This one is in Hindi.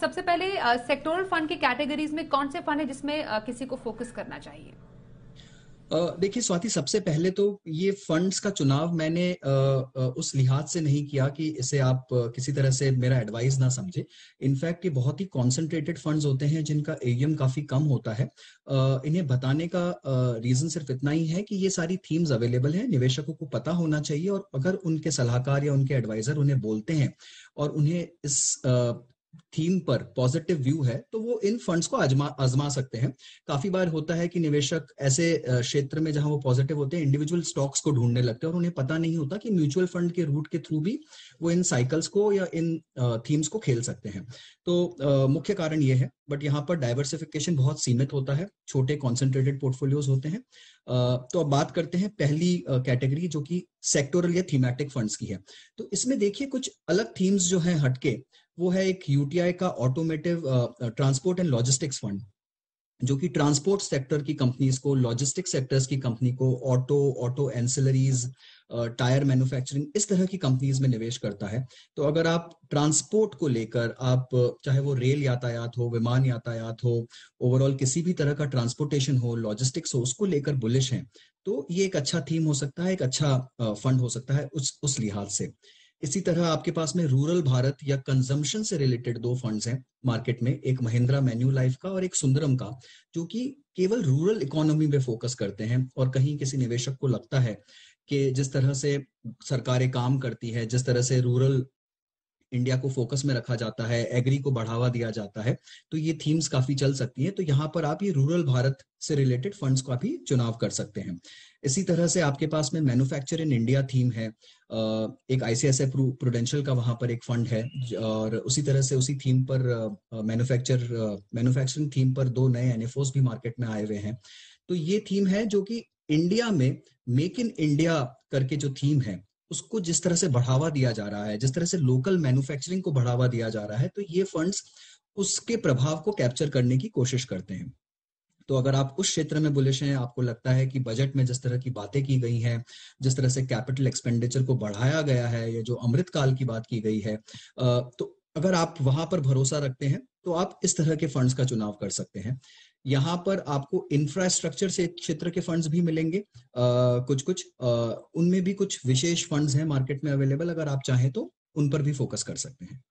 सबसे पहले सेक्टोरल फंड की कैटेगरीज में कौन से फंड है जिसमें किसी को फोकस करना चाहिए? देखिए स्वाति, सबसे पहले तो ये फंड्स का चुनाव मैंने उस लिहाज से नहीं किया कि इसे आप किसी तरह से मेरा एडवाइस ना समझे। इनफैक्ट ये बहुत ही कॉन्सेंट्रेटेड फंड्स होते हैं जिनका एयूएम काफी कम होता है। इन्हें बताने का रीजन सिर्फ इतना ही है कि ये सारी थीम्स अवेलेबल है, निवेशकों को पता होना चाहिए, और अगर उनके सलाहकार या उनके एडवाइजर उन्हें बोलते हैं और उन्हें इस थीम पर पॉजिटिव व्यू है तो वो इन फंड्स को आजमा सकते हैं। काफी बार होता है कि निवेशक ऐसे क्षेत्र में जहां वो पॉजिटिव होते हैं इंडिविजुअल स्टॉक्स को ढूंढने लगते हैं और उन्हें पता नहीं होता कि म्यूचुअल फंड के रूट के थ्रू भी वो इन साइकिल्स को या इन थीम्स को खेल सकते हैं। तो मुख्य कारण ये है, बट यहाँ पर डाइवर्सिफिकेशन बहुत सीमित होता है, छोटे कॉन्सेंट्रेटेड पोर्टफोलियोज होते हैं। तो अब बात करते हैं पहली कैटेगरी जो कि सेक्टोरल या थीमेटिक फंड्स की है। तो इसमें देखिए कुछ अलग थीम्स जो है हटके, वो है एक यूटीआई का automotive transport and logistics fund, जो कि ट्रांसपोर्ट सेक्टर की कंपनीज को, लॉजिस्टिक सेक्टर्स की कंपनी को, ऑटो एंसिलरीज, टायर मैन्युफैक्चरिंग, इस तरह की कंपनीज में निवेश करता है। तो अगर आप ट्रांसपोर्ट को लेकर, आप चाहे वो रेल यातायात हो, विमान यातायात हो, ओवरऑल किसी भी तरह का ट्रांसपोर्टेशन हो, लॉजिस्टिक्स हो, उसको लेकर बुलिश हैं, तो ये एक अच्छा थीम हो सकता है, एक अच्छा फंड हो सकता है उस लिहाज से। इसी तरह आपके पास में रूरल भारत या कंजम्पशन से रिलेटेड दो फंड्स हैं मार्केट में, एक महिंद्रा मैन्यू लाइफ का और एक सुंदरम का, जो कि केवल रूरल इकोनॉमी में फोकस करते हैं। और कहीं किसी निवेशक को लगता है कि जिस तरह से सरकारें काम करती है, जिस तरह से रूरल इंडिया को फोकस में रखा जाता है, एग्री को बढ़ावा दिया जाता है, तो ये थीम्स काफी चल सकती हैं। तो यहाँ पर आप ये रूरल भारत से रिलेटेड फंड्स का भी चुनाव कर सकते हैं। इसी तरह से आपके पास में मैन्युफैक्चर इन इंडिया थीम है, एक आईसीआईसीआई प्रूडेंशियल का वहां पर एक फंड है, और उसी तरह से उसी थीम पर मैन्युफैक्चरिंग थीम पर दो नए एनएफओस भी मार्केट में आए हुए हैं। तो ये थीम है जो कि इंडिया में मेक इन इंडिया करके जो थीम है उसको जिस तरह से बढ़ावा दिया जा रहा है, जिस तरह से लोकल मैन्युफैक्चरिंग को बढ़ावा दिया जा रहा है, तो ये फंड्स उसके प्रभाव को कैप्चर करने की कोशिश करते हैं। तो अगर आप उस क्षेत्र में बुलिश हैं, आपको लगता है कि बजट में जिस तरह की बातें की गई हैं, जिस तरह से कैपिटल एक्सपेंडिचर को बढ़ाया गया है, ये जो अमृत काल की बात की गई है, तो अगर आप वहां पर भरोसा रखते हैं तो आप इस तरह के फंड्स का चुनाव कर सकते हैं। यहाँ पर आपको इंफ्रास्ट्रक्चर से क्षेत्र के फंड्स भी मिलेंगे, कुछ कुछ उनमें भी कुछ विशेष फंड्स हैं मार्केट में अवेलेबल, अगर आप चाहें तो उन पर भी फोकस कर सकते हैं।